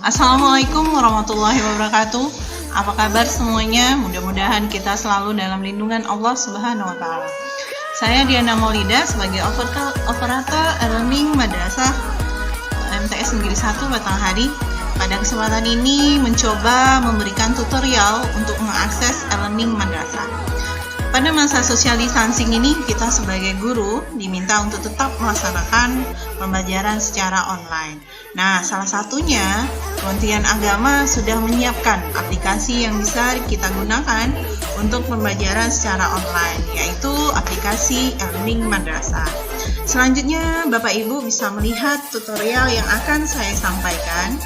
Assalamualaikum warahmatullahi wabarakatuh. Apa kabar semuanya? Mudah-mudahan kita selalu dalam lindungan Allah Subhanahu wa taala. Saya Diana Maulida sebagai operator e-learning Madrasah MTS Negeri 1 Batanghari. Pada kesempatan ini mencoba memberikan tutorial untuk mengakses e-learning madrasah. Pada masa social distancing ini, kita sebagai guru diminta untuk tetap melaksanakan pembelajaran secara online. Nah, salah satunya Kementerian Agama sudah menyiapkan aplikasi yang bisa kita gunakan untuk pembelajaran secara online, yaitu aplikasi e-learning madrasah. Selanjutnya, Bapak Ibu bisa melihat tutorial yang akan saya sampaikan.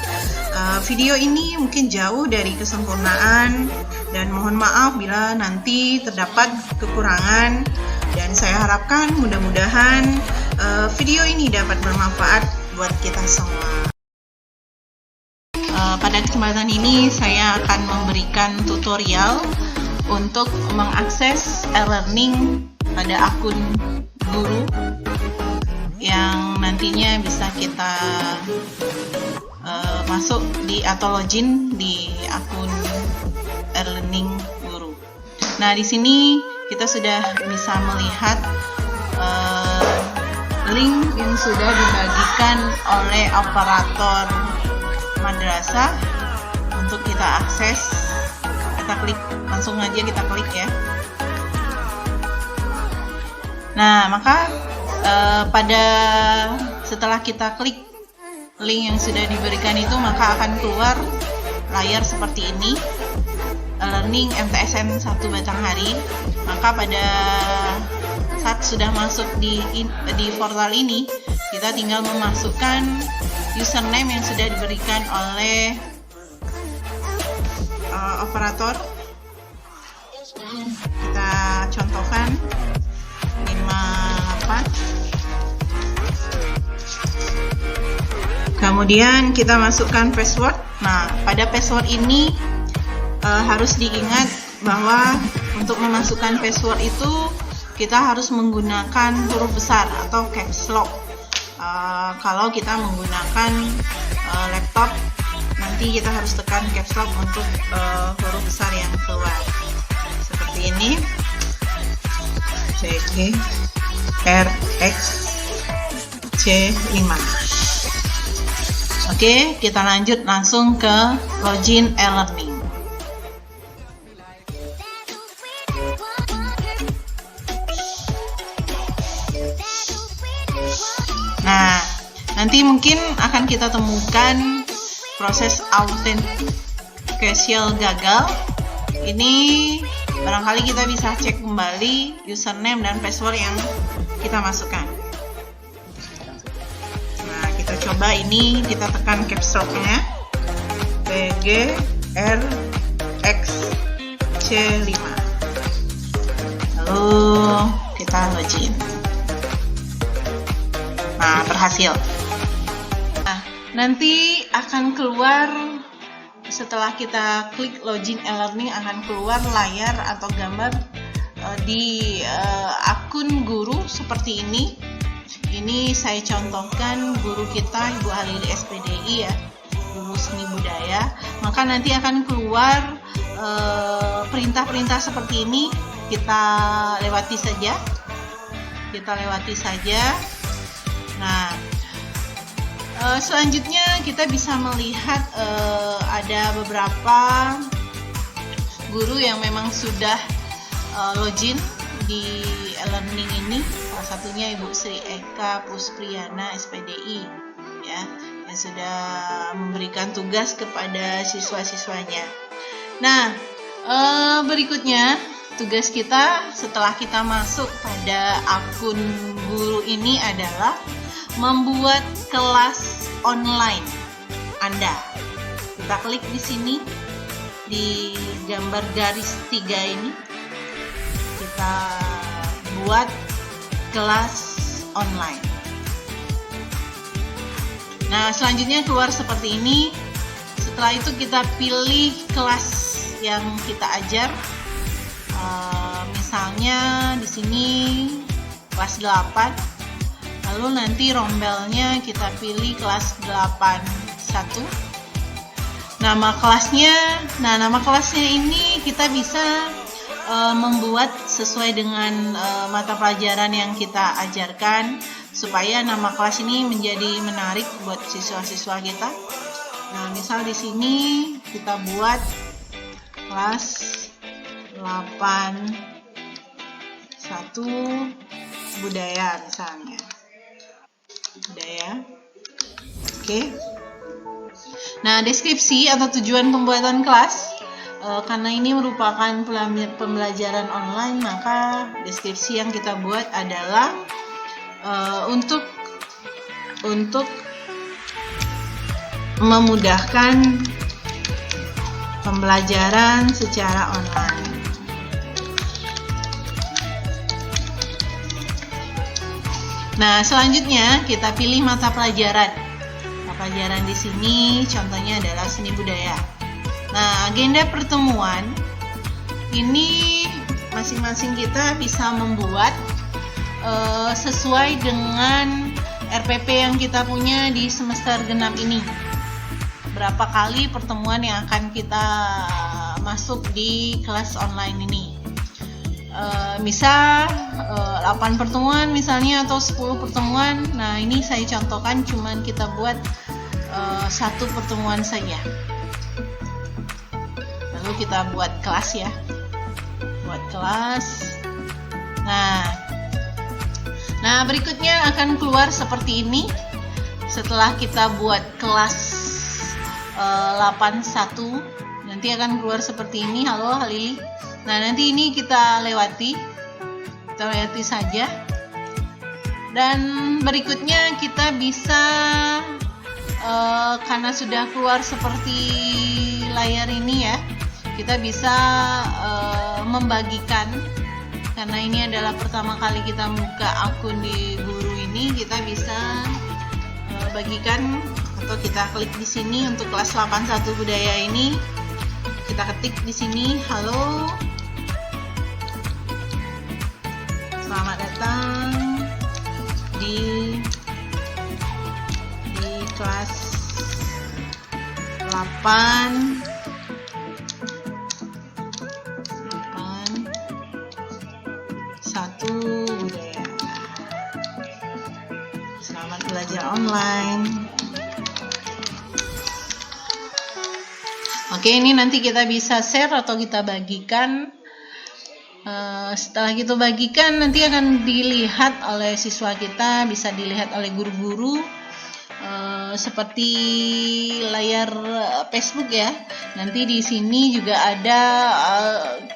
Video ini mungkin jauh dari kesempurnaan dan mohon maaf bila nanti terdapat kekurangan, dan saya harapkan mudah-mudahan video ini dapat bermanfaat buat kita semua. Pada kesempatan ini saya akan memberikan tutorial untuk mengakses e-learning pada akun guru yang nantinya bisa kita masuk di atau login di akun e-learning guru. Nah, di sini kita sudah bisa melihat link yang sudah dibagikan oleh operator madrasah untuk kita akses. Kita klik, langsung aja kita klik ya. Nah, maka setelah kita klik link yang sudah diberikan itu, maka akan keluar layar seperti ini, e-learning MTSN 1 Batanghari. Maka pada saat sudah masuk di portal ini, kita tinggal memasukkan username yang sudah diberikan oleh operator. Kita contohkan 58. Kemudian kita masukkan password. Nah, pada password ini harus diingat bahwa untuk memasukkan password itu kita harus menggunakan huruf besar atau caps lock. Kalau kita menggunakan laptop, nanti kita harus tekan caps lock untuk huruf besar yang keluar. Seperti ini. CGRXC5. Oke, kita lanjut langsung ke login e-learning. Nah, nanti mungkin akan kita temukan proses authentication gagal. Ini barangkali kita bisa cek kembali username dan password yang kita masukkan. Nah, kita coba ini, kita tekan caps lock-nya, TGRXC5. Lalu kita login. Nah, berhasil. Nah, nanti akan keluar setelah kita klik login e-learning, akan keluar layar atau gambar di akun guru seperti ini. Ini saya contohkan guru kita, Ibu Halili SPDI ya, guru seni budaya. Maka nanti akan keluar perintah-perintah seperti ini. Kita lewati saja. Nah, selanjutnya kita bisa melihat ada beberapa guru yang memang sudah login di e-learning ini. Salah satunya Ibu Sri Eka Puspriyana SPDI ya, yang sudah memberikan tugas kepada siswa-siswanya. Nah, berikutnya tugas kita setelah kita masuk pada akun guru ini adalah membuat kelas online Anda. Kita klik di sini di gambar garis 3 ini. Kita buat kelas online. Nah, selanjutnya keluar seperti ini. Setelah itu kita pilih kelas yang kita ajar. Misalnya di sini kelas 8. Lalu nanti rombelnya kita pilih kelas 8C 1. Nama kelasnya ini kita bisa membuat sesuai dengan mata pelajaran yang kita ajarkan supaya nama kelas ini menjadi menarik buat siswa-siswa kita. Nah, misal di sini kita buat kelas 81 budaya misalnya. Budaya. Oke. Nah, deskripsi atau tujuan pembuatan kelas, karena ini merupakan pembelajaran online, maka deskripsi yang kita buat adalah untuk memudahkan pembelajaran secara online. Nah, selanjutnya kita pilih mata pelajaran. Mata pelajaran di sini contohnya adalah seni budaya. Nah, agenda pertemuan ini masing-masing kita bisa membuat sesuai dengan RPP yang kita punya di semester genap ini. Berapa kali pertemuan yang akan kita masuk di kelas online ini. Misal 8 pertemuan misalnya atau 10 pertemuan. Nah, ini saya contohkan cuman kita buat 1 pertemuan saja. Lalu kita buat kelas ya. Buat kelas. Nah, berikutnya akan keluar seperti ini. Setelah kita buat kelas 81, nanti akan keluar seperti ini. Halo Halili. Nah, nanti ini kita lewati saja. Dan berikutnya kita bisa karena sudah keluar seperti layar ini ya, kita bisa membagikan. Karena ini adalah pertama kali kita buka akun di Guru ini, kita bisa bagikan atau kita klik di sini untuk kelas 81 budaya ini. Kita ketik di sini, halo, selamat datang di kelas 8 budaya. Selamat belajar online. Oke, ini nanti kita bisa share atau kita bagikan. Setelah kita bagikan, nanti akan dilihat oleh siswa kita, bisa dilihat oleh guru-guru, seperti layar Facebook ya. Nanti di sini juga ada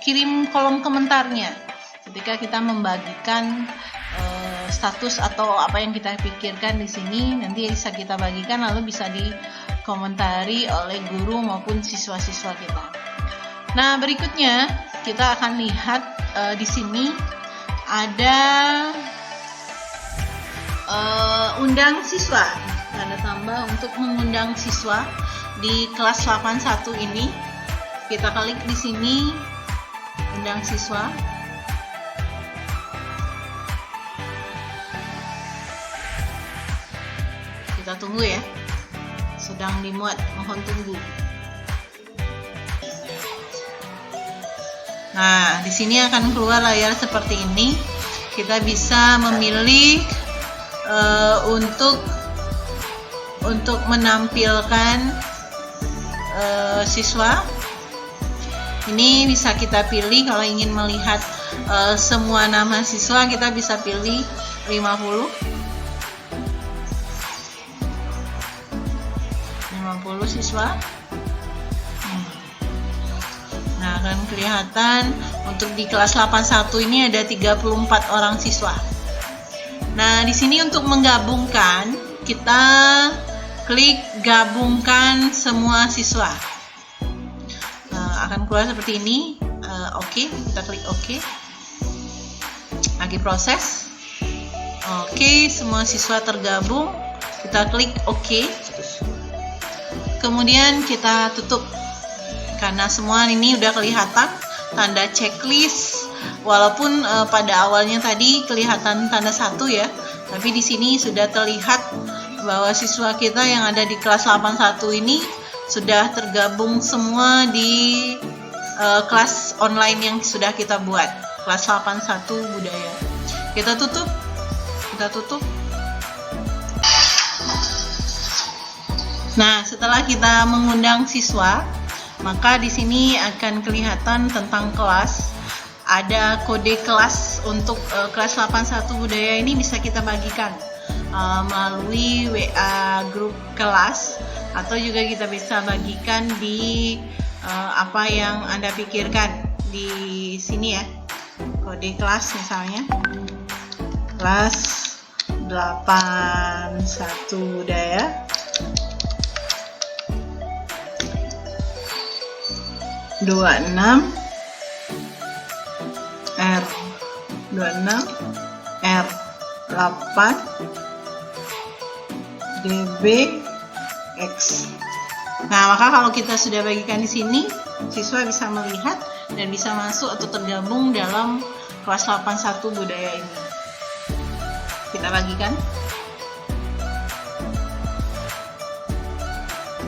kirim kolom komentarnya. Ketika kita membagikan status atau apa yang kita pikirkan di sini, nanti bisa kita bagikan lalu bisa dikomentari oleh guru maupun siswa-siswa kita. Nah, berikutnya kita akan lihat di sini ada undang siswa, tanda tambah untuk mengundang siswa di kelas 81 ini. Kita klik di sini, undang siswa. Kita tunggu ya, sedang dimuat, mohon tunggu. Nah, di sini akan keluar layar seperti ini. Kita bisa memilih untuk menampilkan siswa. Ini bisa kita pilih kalau ingin melihat semua nama siswa, kita bisa pilih 50 siswa. Nah, akan kelihatan untuk di kelas 81 ini ada 34 orang siswa. Nah, di sini untuk menggabungkan, kita klik gabungkan semua siswa. Nah, akan keluar seperti ini. Oke, kita klik oke. Lagi proses. Oke, semua siswa tergabung. Kita klik oke. Kemudian kita tutup. Karena semua ini udah kelihatan tanda checklist, walaupun pada awalnya tadi kelihatan tanda 1 ya, tapi di sini sudah terlihat bahwa siswa kita yang ada di kelas 81 ini sudah tergabung semua di kelas online yang sudah kita buat, kelas 81 budaya. Kita tutup. Nah, setelah kita mengundang siswa, maka di sini akan kelihatan tentang kelas. Ada kode kelas untuk kelas 81 budaya ini bisa kita bagikan melalui WA grup kelas, atau juga kita bisa bagikan di apa yang Anda pikirkan di sini ya. Kode kelas misalnya kelas 81 budaya 26 R8 DBX. Nah, maka kalau kita sudah bagikan di sini, siswa bisa melihat dan bisa masuk atau tergabung dalam kelas 81 budaya ini. Kita bagikan.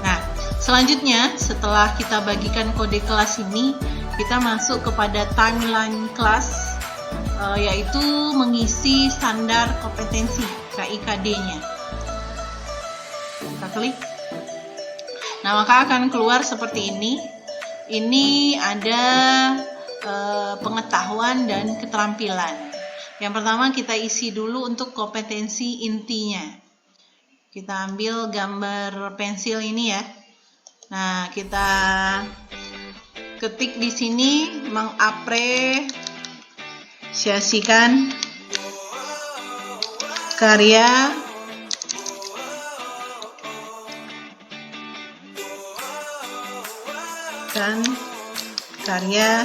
Nah, selanjutnya setelah kita bagikan kode kelas ini, kita masuk kepada timeline kelas, yaitu mengisi standar kompetensi KIKD-nya. Kita klik. Nah, maka akan keluar seperti ini. Ini ada pengetahuan dan keterampilan. Yang pertama kita isi dulu untuk kompetensi intinya. Kita ambil gambar pensil ini ya. Nah, kita ketik di sini mengapresiasikan karya dan karya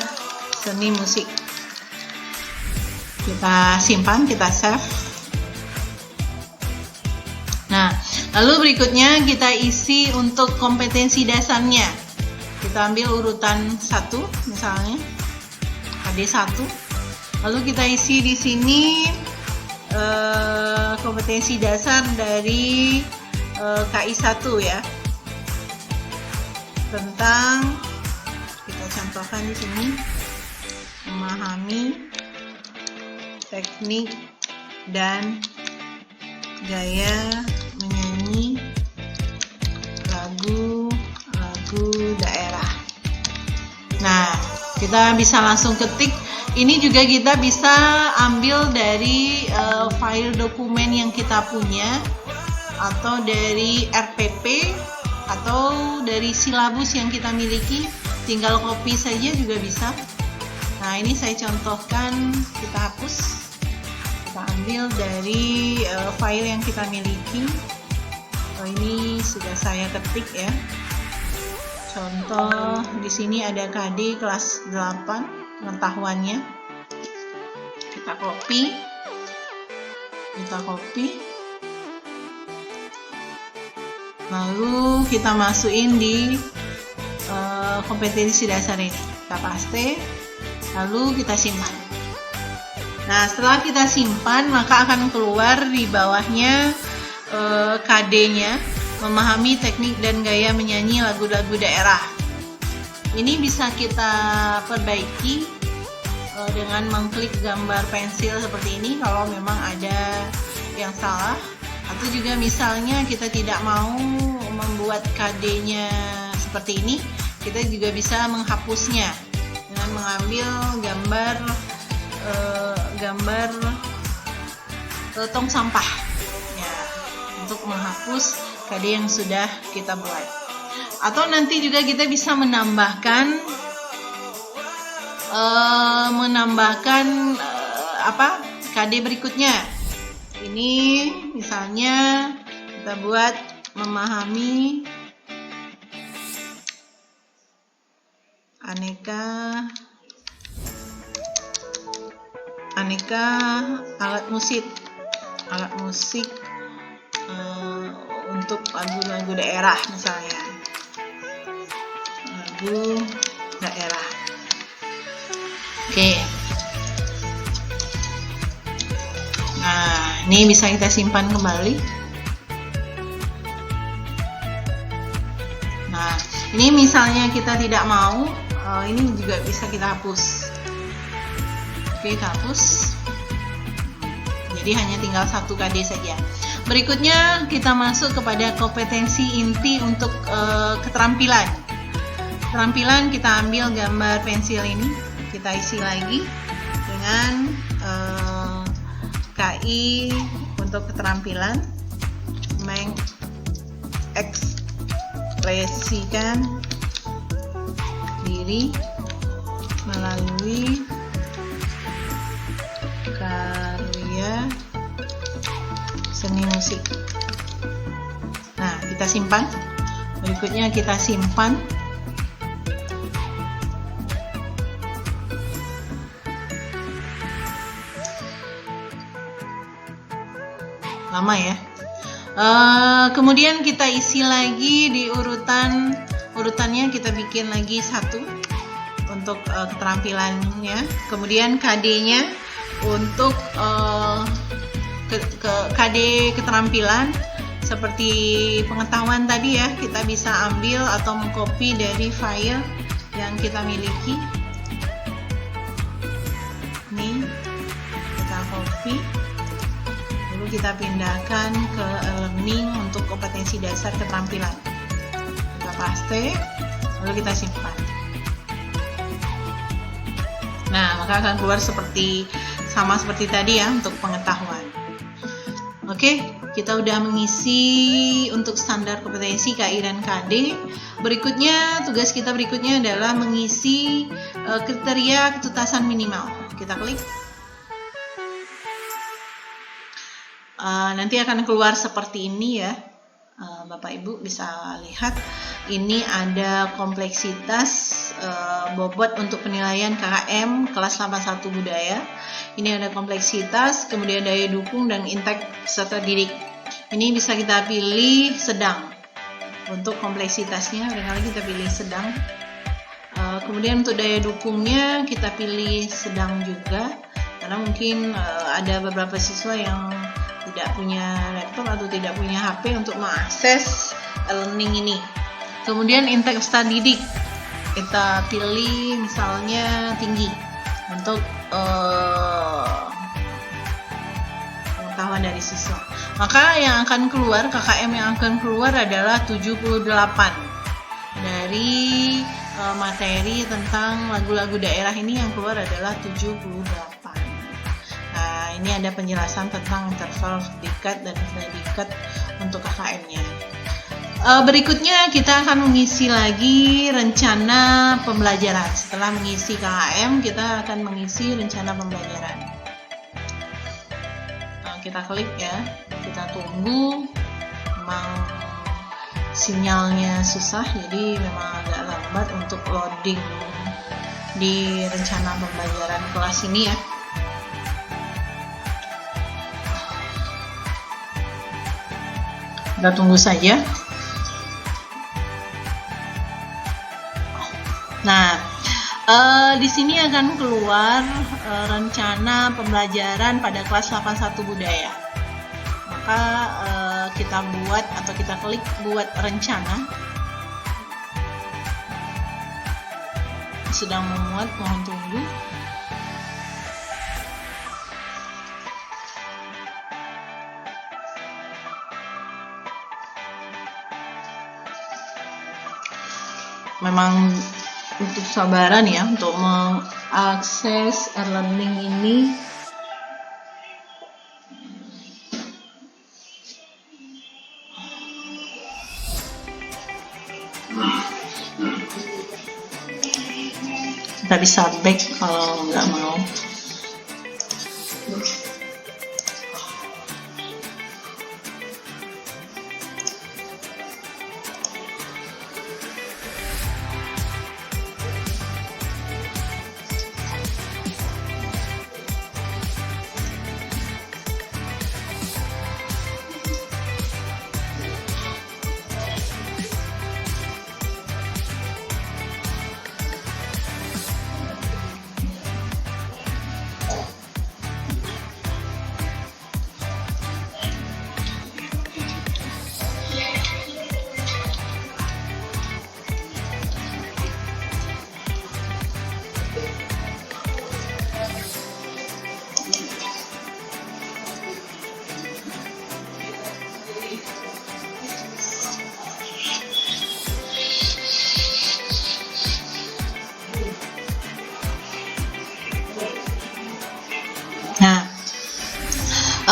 seni musik. Kita simpan, kita save. Nah, lalu berikutnya kita isi untuk kompetensi dasarnya. Kita ambil urutan 1 misalnya, KD1. Lalu kita isi di sini kompetensi dasar dari KI1 ya. Tentang, kita contohkan di sini, memahami teknik dan gaya menyanyi lagu daerah. Nah, kita bisa langsung ketik. Ini juga kita bisa ambil dari file dokumen yang kita punya, atau dari RPP, atau dari silabus yang kita miliki. Tinggal copy saja juga bisa. Nah, ini saya contohkan, kita hapus. Kita ambil dari file yang kita miliki. Ini sudah saya ketik ya. Contoh di sini ada KD kelas 8 pengetahuannya. Kita copy. Lalu kita masukin di kompetensi dasar ini. Kita paste. Lalu kita simpan. Nah, setelah kita simpan, maka akan keluar di bawahnya KD-nya, memahami teknik dan gaya menyanyi lagu-lagu daerah. Ini bisa kita perbaiki dengan mengklik gambar pensil seperti ini kalau memang ada yang salah, atau juga misalnya kita tidak mau membuat KD-nya seperti ini, kita juga bisa menghapusnya dengan mengambil gambar tong sampah ya, untuk menghapus KD yang sudah kita buat. Atau nanti juga kita bisa menambahkan KD berikutnya. Ini misalnya kita buat memahami aneka alat musik untuk lagu-lagu daerah misalnya, lagu daerah. Oke. Nah, ini bisa kita simpan kembali. Nah, ini misalnya kita tidak mau, ini juga bisa kita hapus. Oke, kita hapus. Jadi hanya tinggal 1 KD saja. Berikutnya kita masuk kepada kompetensi inti untuk keterampilan. Keterampilan, kita ambil gambar pensil ini, kita isi lagi dengan KI untuk keterampilan, mengekspresikan diri melalui karya seni musik. Nah, kita simpan. Berikutnya kita simpan. Lama ya. Kemudian kita isi lagi di urutannya, kita bikin lagi 1 untuk keterampilannya. Kemudian KD-nya untuk KD keterampilan seperti pengetahuan tadi ya, kita bisa ambil atau mengcopy dari file yang kita miliki. Nih, kita copy. Kita pindahkan ke learning untuk kompetensi dasar keterampilan. Kita paste, lalu kita simpan. Nah, maka akan keluar sama seperti tadi ya untuk pengetahuan. Oke, kita udah mengisi untuk standar kompetensi KI dan KD. Berikutnya, tugas kita berikutnya adalah mengisi kriteria ketuntasan minimal. Kita klik. Nanti akan keluar seperti ini ya, Bapak Ibu bisa lihat. Ini ada kompleksitas bobot untuk penilaian KKM kelas 81 budaya. Ini ada kompleksitas, kemudian daya dukung dan intake peserta didik. Ini bisa kita pilih sedang untuk kompleksitasnya, barangkali kita pilih sedang. Kemudian untuk daya dukungnya kita pilih sedang juga, karena mungkin ada beberapa siswa yang tidak punya laptop atau tidak punya HP untuk mengakses learning ini. Kemudian intake peserta didik, kita pilih misalnya tinggi untuk pengetahuan dari siswa. Maka yang akan keluar, KKM yang akan keluar adalah 78 dari materi tentang lagu-lagu daerah ini. Yang keluar adalah 78. Ini ada penjelasan tentang interval predikat dan predikat untuk KKM-nya. Berikutnya kita akan mengisi lagi rencana pembelajaran. Setelah mengisi KKM, kita akan mengisi rencana pembelajaran. Kita klik ya, kita tunggu. Memang sinyalnya susah, jadi memang agak lambat untuk loading di rencana pembelajaran kelas ini ya. Kita tunggu saja. Nah, di sini akan keluar rencana pembelajaran pada kelas 81 budaya. Maka kita buat atau kita klik buat rencana. Sedang memuat, mohon tunggu. Memang untuk sabaran ya untuk mengakses e-learning ini. Kita bisa back kalau nggak mau.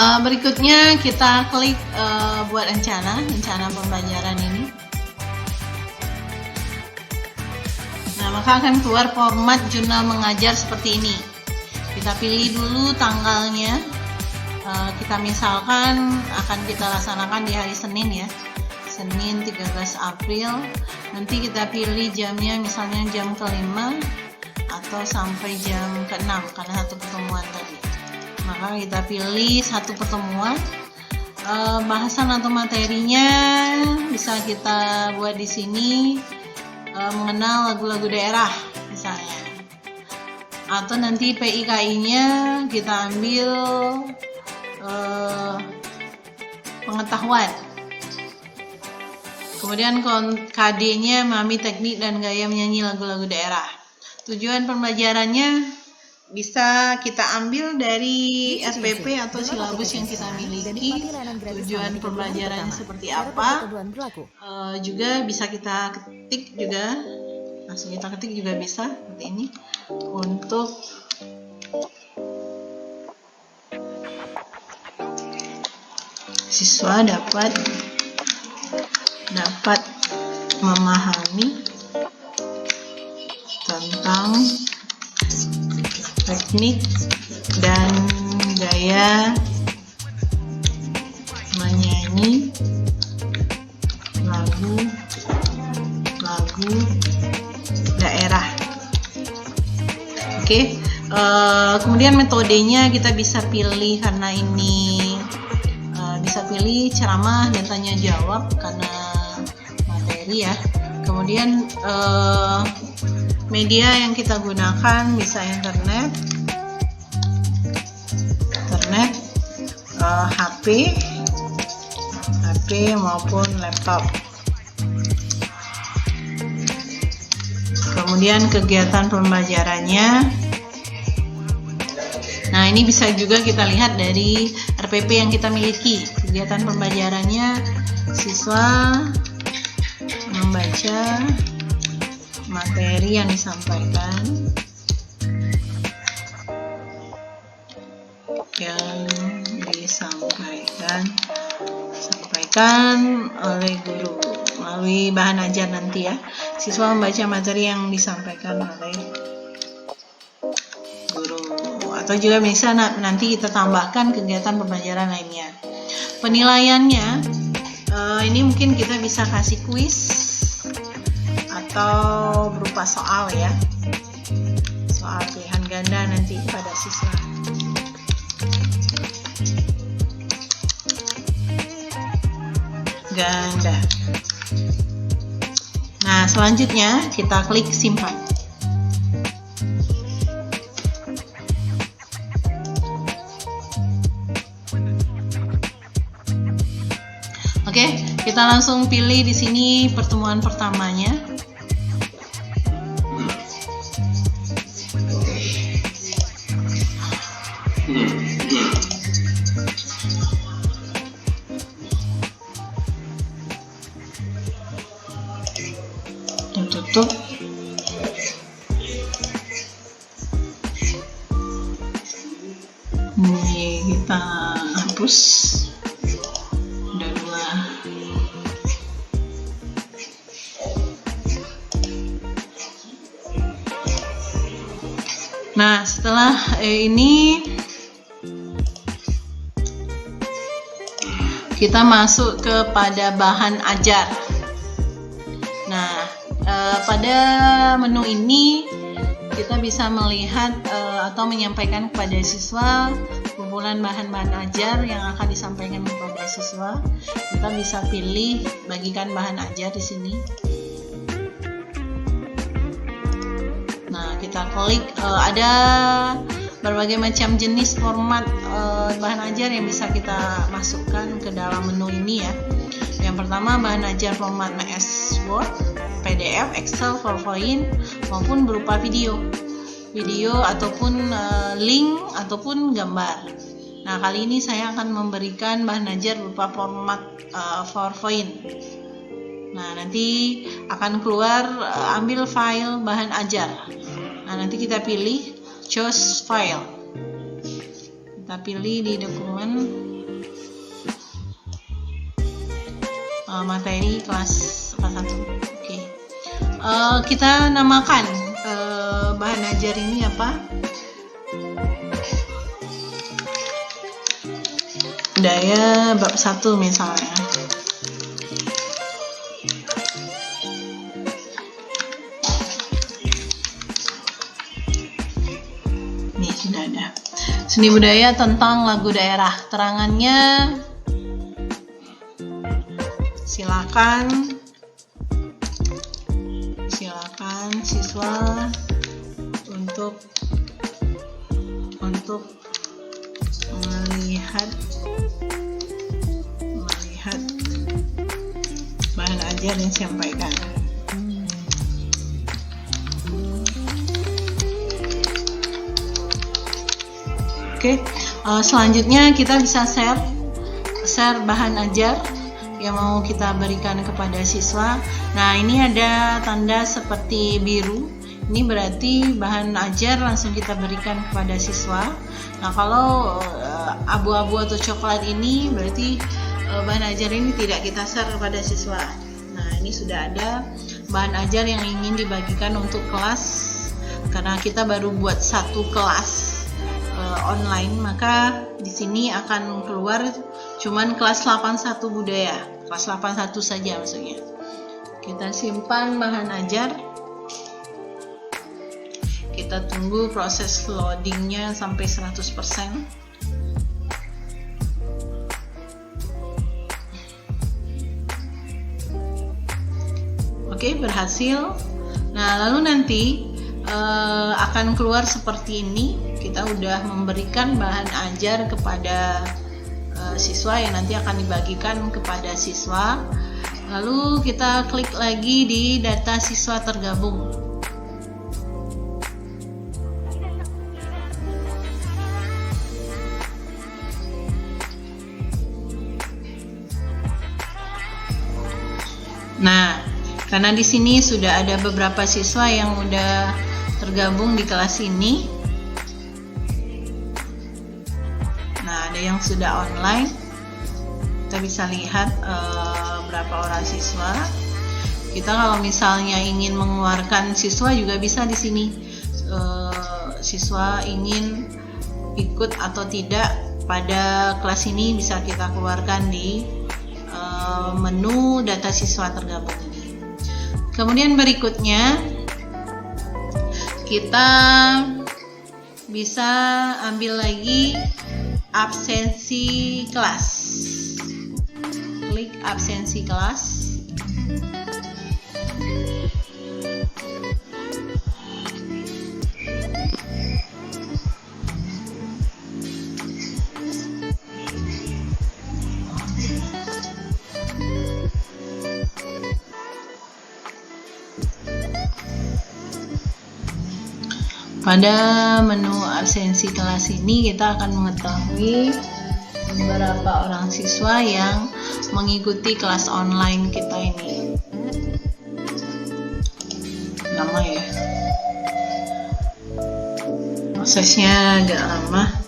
Berikutnya kita klik buat rencana pembelajaran ini. Nah, maka akan keluar format jurnal mengajar seperti ini. Kita pilih dulu tanggalnya. Kita misalkan akan kita laksanakan di hari Senin ya, Senin 13 April. Nanti kita pilih jamnya, misalnya jam ke-5 atau sampai jam ke-6 karena satu pertemuan tadi. Maka kita pilih satu pertemuan. Bahasan atau materinya bisa kita buat di sini, mengenal lagu-lagu daerah misalnya, atau nanti PIKI-nya kita ambil pengetahuan. Kemudian KD-nya memahami teknik dan gaya menyanyi lagu-lagu daerah. Tujuan pembelajarannya bisa kita ambil dari SPP atau silabus yang kita miliki. Tujuan pembelajarannya seperti apa, juga bisa kita ketik juga, langsung kita ketik juga bisa seperti ini. Untuk siswa dapat memahami tentang teknik dan gaya menyanyi lagu daerah. Oke. Kemudian metodenya kita bisa pilih, karena ini bisa pilih ceramah dan tanya jawab karena materi ya. Kemudian media yang kita gunakan bisa internet, HP maupun laptop. Kemudian kegiatan pembelajarannya. Nah, ini bisa juga kita lihat dari RPP yang kita miliki. Kegiatan pembelajarannya, siswa membaca materi yang disampaikan oleh guru melalui bahan ajar nanti ya. Siswa membaca materi yang disampaikan oleh guru, atau juga bisa nanti kita tambahkan kegiatan pembelajaran lainnya. Penilaiannya ini mungkin kita bisa kasih kuis atau berupa soal ya, soal pilihan ganda nanti pada siswa. Ganda. Nah, selanjutnya kita klik simpan. Oke, kita langsung pilih di sini pertemuan pertamanya. Tutup. Ini kita hapus. Udah 2. Nah, setelah ini kita masuk kepada bahan ajar. Nah, pada menu ini kita bisa melihat atau menyampaikan kepada siswa kumpulan bahan-bahan ajar yang akan disampaikan kepada siswa. Kita bisa pilih bagikan bahan ajar di sini. Nah, kita klik, ada berbagai macam jenis format bahan ajar yang bisa kita masukkan ke dalam menu ini ya. Yang pertama, bahan ajar format MS Word, PDF, Excel, PowerPoint maupun berupa video ataupun link ataupun gambar. Nah, kali ini saya akan memberikan bahan ajar berupa format PowerPoint. Nah, nanti akan keluar ambil file bahan ajar. Nah, nanti kita pilih choose file. Kita pilih di dokumen materi kelas 1. Oke. Kita namakan bahan ajar ini apa? Budaya bab 1 misalnya. Nih sudah ada. Seni budaya tentang lagu daerah. Terangannya silakan siswa untuk melihat bahan ajar yang disampaikan. Oke, selanjutnya kita bisa share bahan ajar yang mau kita berikan kepada siswa. Nah, ini ada tanda seperti biru. Ini berarti bahan ajar langsung kita berikan kepada siswa. Nah, kalau abu-abu atau coklat ini berarti bahan ajar ini tidak kita share kepada siswa. Nah, ini sudah ada bahan ajar yang ingin dibagikan untuk kelas. Karena kita baru buat satu kelas online, maka di sini akan keluar cuman kelas 81 budaya, kelas 81 saja maksudnya. Kita simpan bahan ajar, kita tunggu proses loadingnya sampai 100%. Oke, berhasil. Nah, lalu nanti akan keluar seperti ini. Kita udah memberikan bahan ajar kepada siswa yang nanti akan dibagikan kepada siswa. Lalu kita klik lagi di data siswa tergabung. Nah, karena di sini sudah ada beberapa siswa yang udah tergabung di kelas ini. Nah, ada yang sudah online. Kita bisa lihat berapa orang siswa. Kita kalau misalnya ingin mengeluarkan siswa juga bisa di sini. Siswa ingin ikut atau tidak pada kelas ini bisa kita keluarkan di menu data siswa tergabung ini. Kemudian berikutnya kita bisa ambil lagi absensi kelas. Klik absensi kelas. Pada menu absensi kelas ini kita akan mengetahui beberapa orang siswa yang mengikuti kelas online kita ini. Lama ya. Prosesnya agak lama.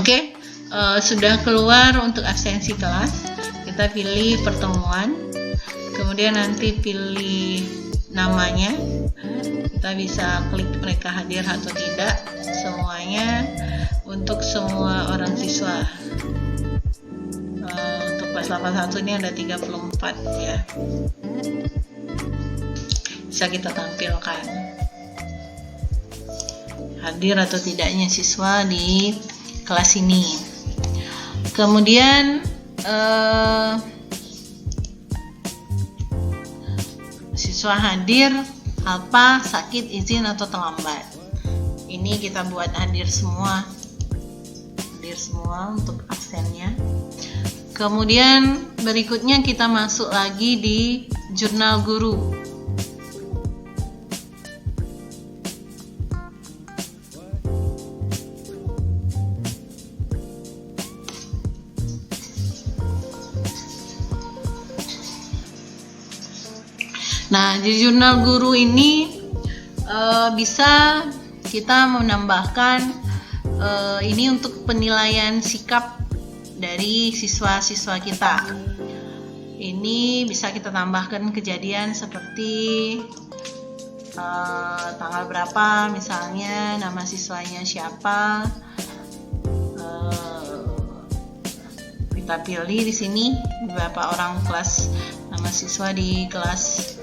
Oke, sudah keluar untuk absensi kelas. Kita pilih pertemuan, kemudian nanti pilih namanya. Kita bisa klik mereka hadir atau tidak. Semuanya untuk semua orang siswa. Untuk kelas 81 ini ada 34 ya. Bisa kita tampilkan hadir atau tidaknya siswa di kelas ini. Kemudian Siswa hadir, alpa, sakit, izin, atau terlambat. Ini kita buat hadir semua untuk absennya. Kemudian berikutnya kita masuk lagi di jurnal guru. Nah, di jurnal guru ini bisa kita menambahkan ini untuk penilaian sikap dari siswa-siswa kita. Ini bisa kita tambahkan kejadian seperti tanggal berapa, misalnya nama siswanya siapa. Kita pilih di sini beberapa orang kelas, nama siswa di kelas.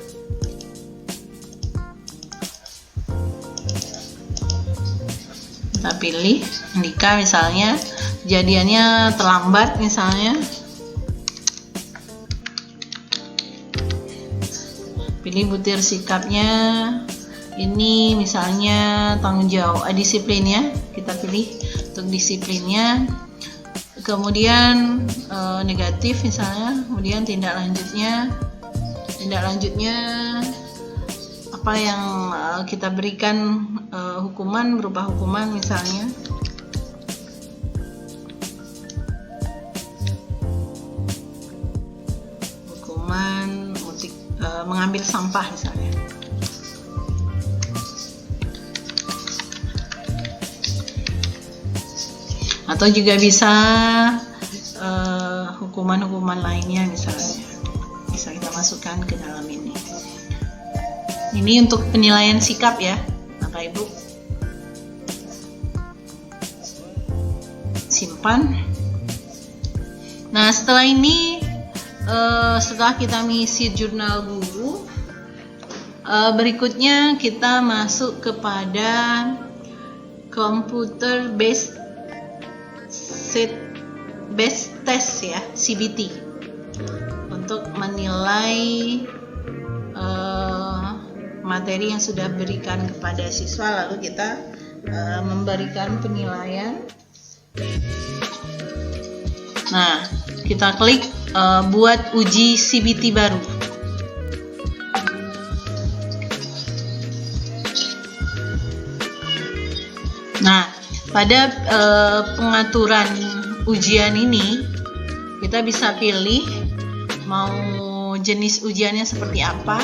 Kita pilih Andika misalnya, kejadiannya terlambat misalnya. Pilih butir sikapnya, ini misalnya tanggung jawab, disiplin ya, kita pilih untuk disiplinnya. Kemudian negatif misalnya, kemudian tindak lanjutnya apa yang kita berikan hukuman, berupa hukuman misalnya. Hukuman mengambil sampah misalnya. Atau juga bisa hukuman-hukuman lainnya misalnya. Bisa kita masukkan ke dalam ini. Ini untuk penilaian sikap ya, Bapak Ibu. Simpan. Nah, setelah ini, setelah kita mengisi jurnal guru, berikutnya kita masuk kepada computer based test ya, CBT, untuk menilai materi yang sudah berikan kepada siswa, lalu kita memberikan penilaian. Nah, kita klik buat uji CBT baru. Nah, pada pengaturan ujian ini kita bisa pilih mau jenis ujiannya seperti apa.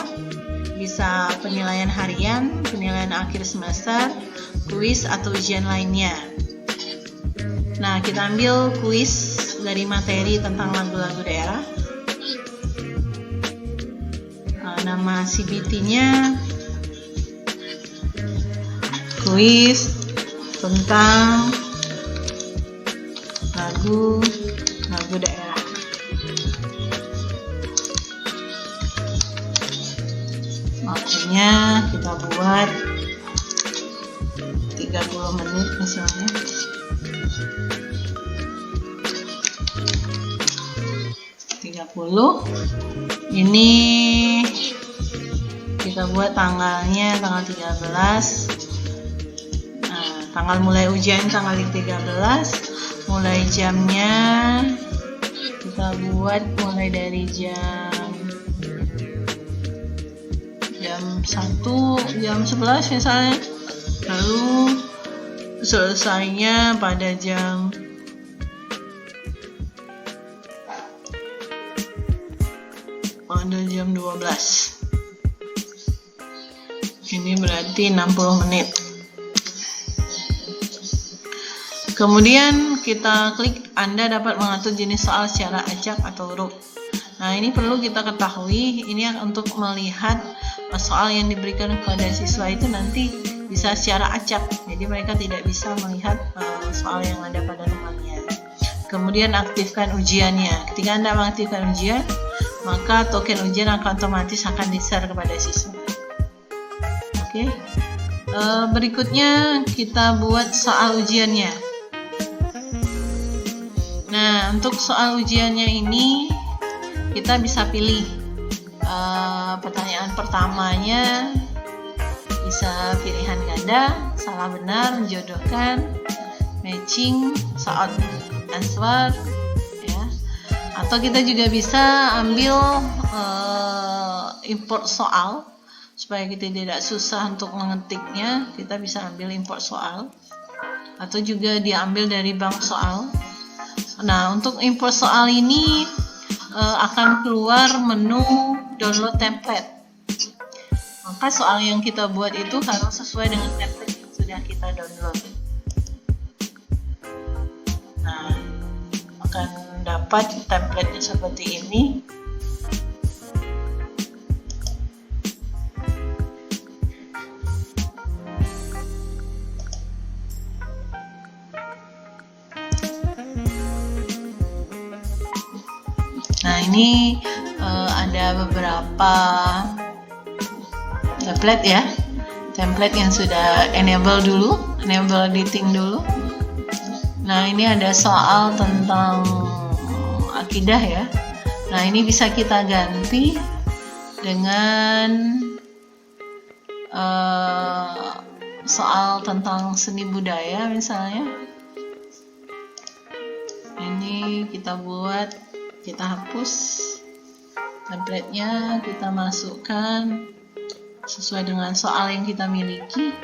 Bisa penilaian harian, penilaian akhir semester, kuis, atau ujian lainnya. Nah, kita ambil kuis dari materi tentang lagu-lagu daerah. Nama CBT-nya kuis tentang lagu daerah. Waktunya kita buat 30 menit misalnya. Ini kita buat tanggalnya tanggal 13. Nah, tanggal mulai ujian tanggal 13, mulai jamnya kita buat mulai dari jam 1, jam 11 misalnya, lalu selesainya pada jam 12. Ini berarti 60 menit. Kemudian kita klik Anda dapat mengatur jenis soal secara acak atau huruf. Nah, ini perlu kita ketahui, ini untuk melihat soal yang diberikan kepada siswa itu nanti bisa secara acak, jadi mereka tidak bisa melihat soal yang ada pada temannya. Kemudian aktifkan ujiannya. Ketika Anda mengaktifkan ujian, maka token ujian otomatis akan di-share kepada siswa. Oke. Berikutnya kita buat soal ujiannya. Nah, untuk soal ujiannya ini kita bisa pilih pertanyaan pertamanya bisa pilihan ganda, salah benar, menjodohkan, matching, short answer, ya. Atau kita juga bisa ambil import soal supaya kita tidak susah untuk mengetiknya. Kita bisa ambil import soal atau juga diambil dari bank soal. Nah, untuk import soal ini akan keluar menu download template. Maka soal yang kita buat itu harus sesuai dengan template yang sudah kita download. Nah, akan dapat template-nya seperti ini. Nah, ini ada beberapa template ya, template yang sudah enable editing dulu. Nah, ini ada soal tentang akidah ya. Nah, ini bisa kita ganti dengan soal tentang seni budaya misalnya. Ini kita buat, kita hapus template-nya, kita masukkan sesuai dengan soal yang kita miliki.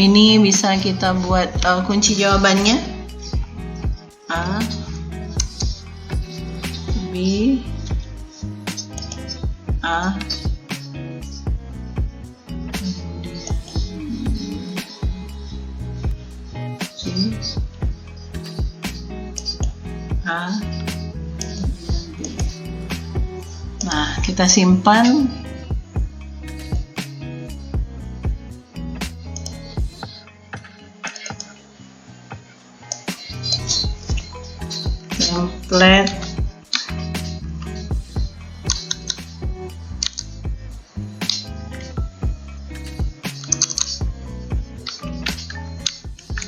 Ini bisa kita buat kunci jawabannya. A, B, A, C, A. Nah, kita simpan. Template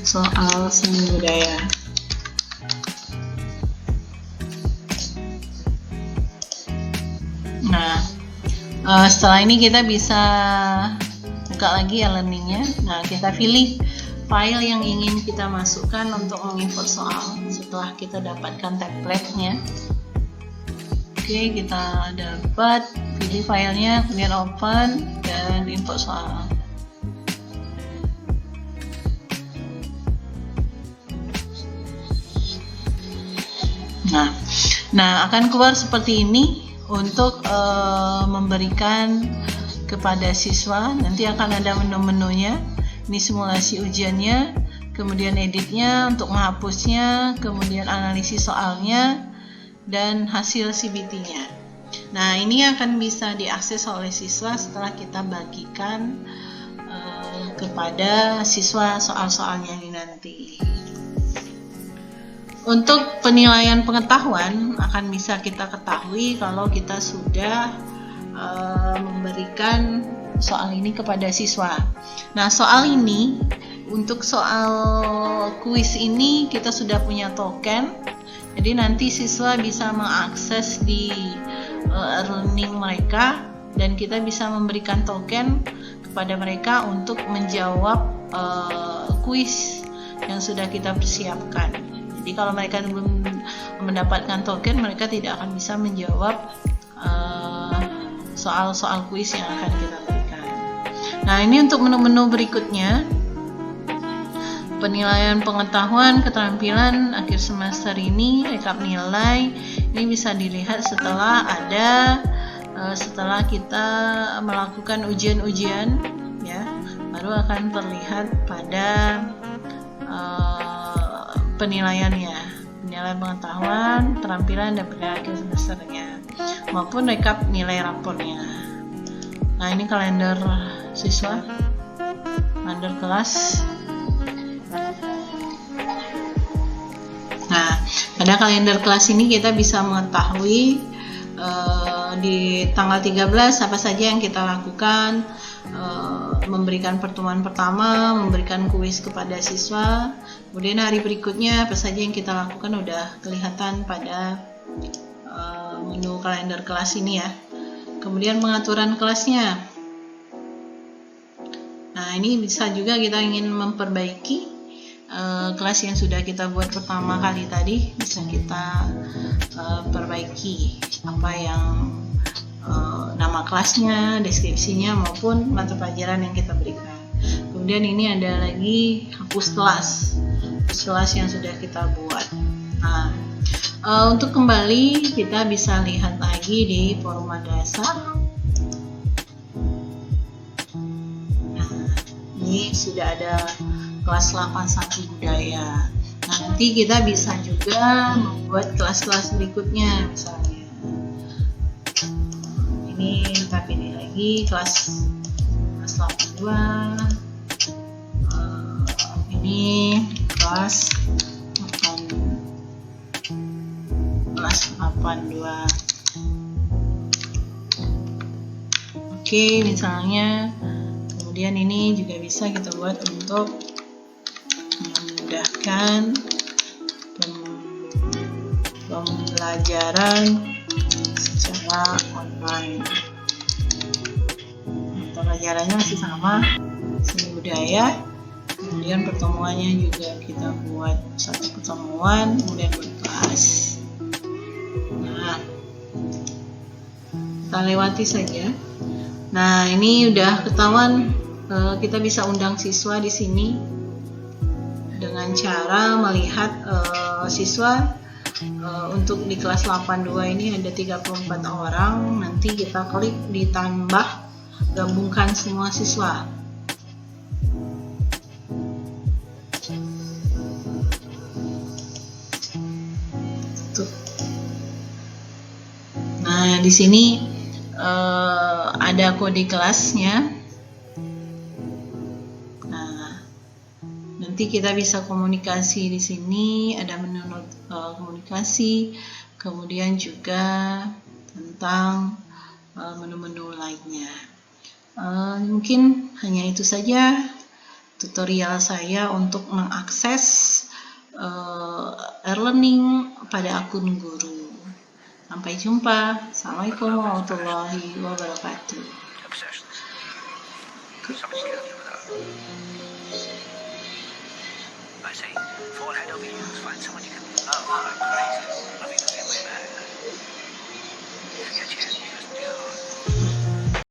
soal seni budaya. Nah, setelah ini kita bisa buka lagi e-learningnya. Nah, kita pilih file yang ingin kita masukkan untuk mengimport soal setelah kita dapatkan template-nya. Oke, kita dapat, pilih filenya, kemudian open dan import soal. Nah, akan keluar seperti ini untuk memberikan kepada siswa. Nanti akan ada menu-menunya. Ini simulasi ujiannya, kemudian editnya untuk menghapusnya, kemudian analisis soalnya, dan hasil CBT-nya. Nah, ini akan bisa diakses oleh siswa setelah kita bagikan kepada siswa soal-soalnya ini nanti. Untuk penilaian pengetahuan akan bisa kita ketahui kalau kita sudah memberikan soal ini kepada siswa. Nah, soal ini, untuk soal kuis ini kita sudah punya token. Jadi nanti siswa bisa mengakses di e-learning mereka dan kita bisa memberikan token kepada mereka untuk menjawab kuis yang sudah kita persiapkan. Jadi kalau mereka belum mendapatkan token, mereka tidak akan bisa menjawab soal-soal kuis yang akan kita berikan. Nah, ini untuk menu-menu berikutnya. Penilaian pengetahuan, keterampilan akhir semester ini, rekap nilai. Ini bisa dilihat setelah kita melakukan ujian-ujian, ya, baru akan terlihat pada penilaiannya, penilaian pengetahuan, keterampilan dan penilaian akhir semesternya, maupun rekap nilai rapornya. Nah, ini kalender siswa, kalender kelas. Nah, pada kalender kelas ini kita bisa mengetahui di tanggal 13 apa saja yang kita lakukan, memberikan pertemuan pertama, memberikan kuis kepada siswa, kemudian hari berikutnya apa saja yang kita lakukan udah kelihatan pada menu kalender kelas ini ya. Kemudian pengaturan kelasnya. Nah, ini bisa juga kita ingin memperbaiki kelas yang sudah kita buat pertama kali tadi, bisa kita perbaiki apa yang nama kelasnya, deskripsinya maupun mata pelajaran yang kita berikan. Kemudian ini ada lagi hapus kelas yang sudah kita buat. Nah, untuk kembali kita bisa lihat lagi di forum madrasah. Nah, ini sudah ada kelas 81 budaya. Nah, nanti kita bisa juga membuat kelas-kelas berikutnya, misalnya ini kita pilih lagi kelas 82, ini kelas 82. Oke, misalnya kemudian ini juga bisa kita buat untuk memudahkan pembelajaran secara online. Mata pelajarannya masih sama, seni budaya. Kemudian pertemuannya juga kita buat satu pertemuan, kemudian berkelas. Nah, kita lewati saja. Nah, ini udah ketahuan, kita bisa undang siswa di sini dengan cara melihat siswa untuk di kelas 82 ini ada 34 orang. Nanti kita klik ditambah, gabungkan semua siswa. Tuh. Nah, di sini ada kode kelasnya. Nanti kita bisa komunikasi di sini, ada menu komunikasi, kemudian juga tentang menu-menu lainnya. Mungkin hanya itu saja tutorial saya untuk mengakses e-learning pada akun guru. Sampai jumpa. Assalamualaikum warahmatullahi wabarakatuh. I say, fall head over heels, find someone you can love.